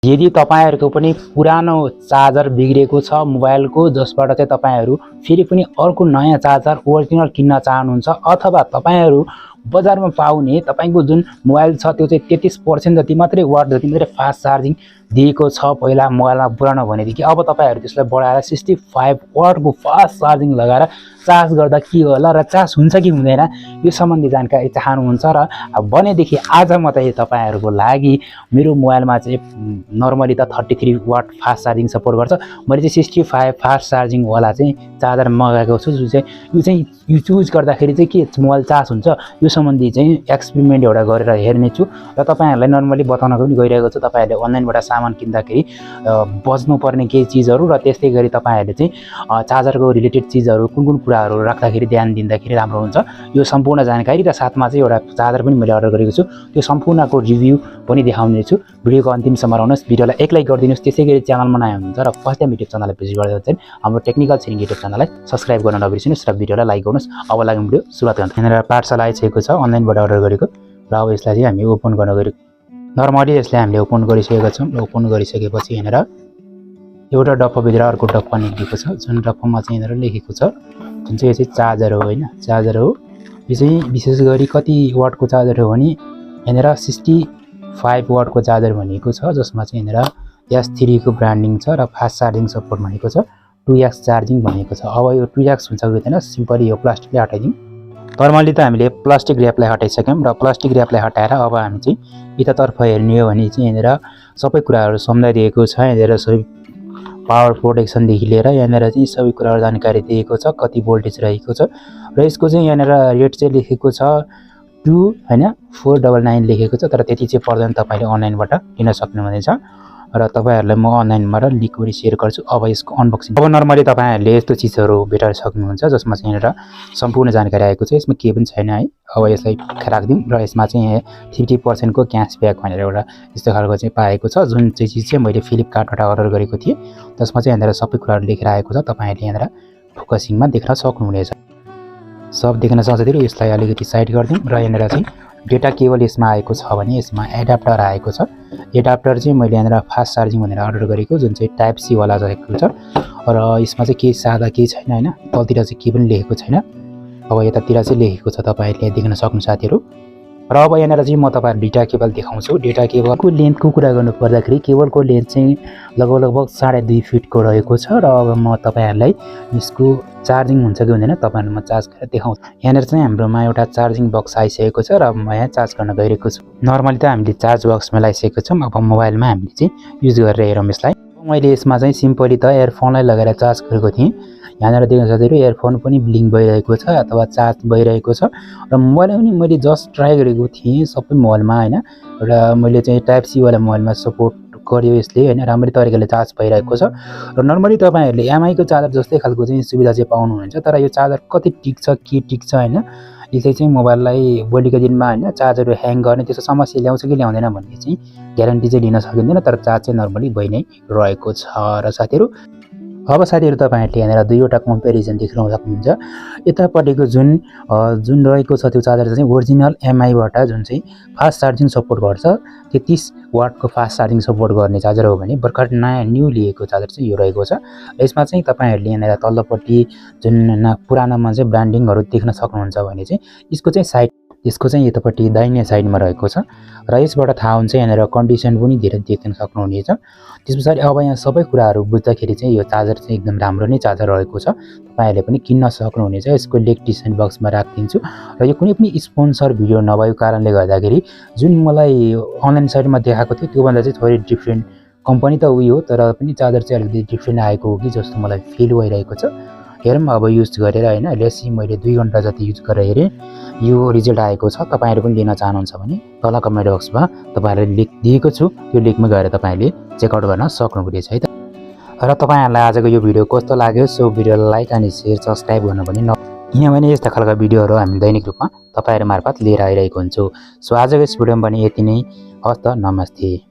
यदि तपाईहरुको पनि पुरानो चार्जर बिग्रेको छ मोबाइलको जसबाट चाहिँ तपाईहरु फेरि पनि अर्को नयाँ चार्जर ओरिजिनल किन्न चाहनुहुन्छ अथवा तपाईहरु बजारमा पाउने तपाईको जुन मोबाइल छ त्यो चाहिँ 33% जति मात्रै वाट जति मात्रै फास्ट चार्जिङ दिएको छ पहिला मोबाइलमा पुरानो भनेदेखि अब तपाईहरु त्यसलाई बढाएर 65 वाटको फास्ट चार्जिङ लगाएर चार्ज गर्दा के होला र चार्ज हुन्छ कि हुँदैन यो सम्बन्धी जानकारी चाहनुहुन्छ र भनेदेखि आज म चाहिँ तपाईहरुको लागि मेरो मोबाइलमा चाहिँ नर्मली त 33 वाट फास्ट चार्जिङ सपोर्ट गर्छ मैले चाहिँ 65 फास्ट चार्जिङ वाला चाहिँ चार्जर मगाएको छु यो चाहिँ युज गर्दाखेरि चाहिँ के मोबाइल चार्ज हुन्छ यो सम्बन्धी चाहिँ एक्सपेरिमेन्ट एउटा गरेर हेर्ने छु र तपाईहरुलाई नर्मली बताउनको पनि गइरहेको छु तपाईहरुले अनलाइनबाट सामान किन्दाखेरि बच्नु पर्ने केही चीजहरु र त्यस्तै गरी तपाईहरुले चाहिँ चार्जरको रिलेटेड चीजहरु कुन कुराहरु राख्दाखेरि ध्यान दिँदाखेरि राम्रो हुन्छ यो सम्पूर्ण जानकारी र साथमा चाहिँ एउटा चार्जर पनि मैले अर्डर गरेको छु त्यो सम्पूर्णको रिभ्यू पनि देखाउने छु भिडियोको अन्तिमसम्म रहनुहोस् भिडियोलाई एक लाइक गरिदिनुस् त्यसैगरी च्यानलमा नयाँ हुनुहुन्छ र फर्स्ट टाइम युट्युब च्यानललाई भिजिट गर्दै चाहिँ हाम्रो टेक्निकल छिरिङ युट्युब च्यानललाई सब्स्क्राइब गर्न नबिर्सिनुस् र भिडियोलाई लाइक गर्नुस् अब लागौँ भिडियो सुरुवात गर्न यहाँनिर पार्सल आइसकेको छ अनलाइनबाट अर्डर गरेको र अब यसलाई चाहिँ हामी ओपन गर्न गएको नर्मली यसलाई हामीले ओपन गरिसकेका छौं ओपन गरिसकेपछि यहाँनिर एउटा डब्बाभित्र अर्को डब्बा निक्लेको छ जुन डब्बामा चाहिँ यहाँनिर लेखेको छ जुन चाहिँ यो चाहिँ चार्जर हो हैन चार्जर हो यो चाहिँ विशेष गरी कति वाटको चार्जर हो भने यहाँनिर 65 वाटको चार्जर भनेको छ जसमा चाहिँ यहाँनिर S3 को ब्रान्डिङ छ र फास्ट चार्जिङ सपोर्ट भनेको छ 2x चार्जिङ भनेको छ अब यो 2x हुन्छ कि हुँदैन सिम्पली यो प्लास्टिकले हटाइदिउँ नर्मली त हामीले प्लास्टिक र्यापलाई हटाइसक्यौं र प्लास्टिक र्यापलाई हटाएर अब हामी चाहिँ यतातर्फ हेर्ने हो भने चाहिँ यहाँनिर सबै कुराहरु सम्झाइदिएको छ यहाँनिर सबै पावर प्रोटेक्सन देखि लिएर यहाँनिर चाहिँ सबै कुराहरु जानकारी दिएको छ कति भोल्टेज रहेको छ र यसको चाहिँ यहाँनिर रेट चाहिँ लेखेको छ 2 हैन 499 लेखेको छ तर त्यति चाहिँ पर्दैन तपाईले अनलाइनबाट किन्न सक्नुहुनेछ र तपाईहरुलाई म अनलाइनमा र लिंक पनि शेयर गर्छु अब यसको अनबक्सिङ अब नर्मली तपाईहरुले यस्तो चीजहरु भेट्न सक्नुहुन्छ जसमा चाहिँ यहाँनिर सम्पूर्ण जानकारी आएको छ यसमा के पनि छैन है अब यसलाई राख्दिउँ र यसमा चाहिँ 50% को क्याशब्याक भनेर एउटा यस्तो खालको चाहिँ पाएको छ जुन चाहिँ चीज चाहिँ मैले फ्लिपकार्टबाट अर्डर गरेको थिए त्यसमा चाहिँ यहाँनिर सबै कुराहरु लेखेर आएको छ तपाईहरुले यहाँनिर फोकसिङमा देख्न सक्नुहुनेछ सब देख्न सक्छदिरो यसलाई अलिकति साइड गर्दिउँ र यहाँनिर चाहिँ डेटा केबल यसमा आएको छ भने यसमा एडाप्टर आएको छ एडाप्टर चाहिँ मैले यहाँनिर फास्ट चार्जिङ भनेर अर्डर गरेको जुन चाहिँ टाइप सी वाला रहेको छ र यसमा चाहिँ के सादा के छैन हैन तलतिर चाहिँ के पनि लेखेको छैन अब यतातिर चाहिँ लेखेको छ तपाईहरुले देख्न सक्नु साथीहरु र अब यहाँनिर चाहिँ म तपाईहरुलाई डेटा केबल देखाउँछु डेटा केबलको लेन्थको कुरा गर्नु पर्दाखेरि केबलको लेन्थ चाहिँ लगभग 2.5 फिटको रहेको छ र अब म तपाईहरुलाई यसको चार्जिङ हुन्छ कि हुँदैन तपाईहरुमा चार्ज गरेर देखाउँछु यहाँनिर चाहिँ हाम्रोमा एउटा चार्जिङ बक्स आइसकेको छ र म यहाँ चार्ज गर्न गइरहेको छु नर्मली त हामीले चार्ज बक्समा लगाइसकेको छौं अब मोबाइलमा हामीले चाहिँ युज गरेर हेरौँ यसलाई मैले यसमा चाहिँ सिम्पली त इयरफोनलाई लगाएर चार्ज गरेको थिएँ यहाँनिर देख्न सक्दिरो इयरफोन पनि ब्लिङ भइरहेको छ अथवा चार्ज भइरहेको छ र मोबाइलमा पनि मैले जस्ट ट्राई गरेको थिएँ सबै मोबाइलमा हैन र मैले चाहिँ टाइप सी वाला मोबाइलमा सपोर्ट गर्यो यसले हैन राम्रै तरिकाले चार्ज भइरहेको छ र नर्मली तपाईहरुले एमआई को चार्जर जस्तै खालको चाहिँ सुविधा चाहिँ पाउनुहुन्छ तर यो चार्जर कति टिक्छ के टिक्छ हैन यसले चाहिँ मोबाइललाई भोलिको दिनमा हैन चार्जर ह्याङ गर्ने त्यस्तो समस्या ल्याउँछ कि ल्याउँदैन भन्ने चाहिँ ग्यारेन्टी चाहिँ लिन सकिँदैन तर चार्ज चाहिँ नर्मली भइ नै रहेको छ र साथीहरु अब साथीहरु तपाईहरुले यहाँनिर दुईवटा कम्पेरिजन देख्न सक्नुहुन्छ यतापटिको जुन रहेको छ त्यो चार्जर चाहिँ ओरिजिनल एमआई बाट जुन चाहिँ फास्ट चार्जिङ सपोर्ट गर्छ 33 वाटको फास्ट चार्जिङ सपोर्ट गर्ने चार्जर हो भने भर्खर नयाँ न्यू लिएको चार्जर चाहिँ यो रहेको छ यसमा चाहिँ तपाईहरुले यहाँनिर तल्लोपट्टि जुन पुरानोमा चाहिँ ब्रान्डिङहरु देख्न सक्नुहुन्छ भने चाहिँ यसको चाहिँ यतापट्टि दाहिने साइडमा रहेको छ र यसबाट थाहा हुन्छ यहाँनिर कन्डिसन पनि धेरै देख्न सक्नुहुनेछ त्यसपछि अब यहाँ सबै कुराहरु बुझ्दाखेरि चाहिँ यो चार्जर चाहिँ एकदम राम्रो नै चार्जर रहेको छ तपाईहरुले पनि किन्न सक्नुहुनेछ यसको लिंक डिस्क्रिप्सन बक्समा राख्दिन्छु र यो कुनै पनि स्पोन्सर भिडियो नभएको कारणले गर्दाखेरि जुन मलाई अनलाइन साइटमा देखाएको थियो त्यो भन्दा चाहिँ थोरै डिफरेन्ट कम्पनी त उही हो तर पनि चार्जर चाहिँ अलिकति डिफरेन्ट आएको हो कि जस्तो मलाई फिल भइरहेको छ हेरौँ अब युज गरेर हैन लेसी मैले 2 घण्टा जति युज गरेर हेरे यो रिजल्ट आएको छ तपाईहरु पनि लिन चाहनुहुन्छ भने तल कमेन्ट बक्समा तपाईहरुले लिंक दिएको छु त्यो लिंकमा गएर तपाईहरुले चेक आउट गर्न सक्नुहुनेछ है त र तपाईहरुलाई आजको यो भिडियो कस्तो लाग्यो सो भिडियोलाई लाइक अनि शेयर सब्स्क्राइब गर्न पनि किनभने यस्ता खालका भिडियोहरु हामी दैनिक रूपमा तपाईहरु मार्फत लिएर आइरहेको हुन्छौं सो आजको यस भिडियोमा पनि यति नै हस्त नमस्ते।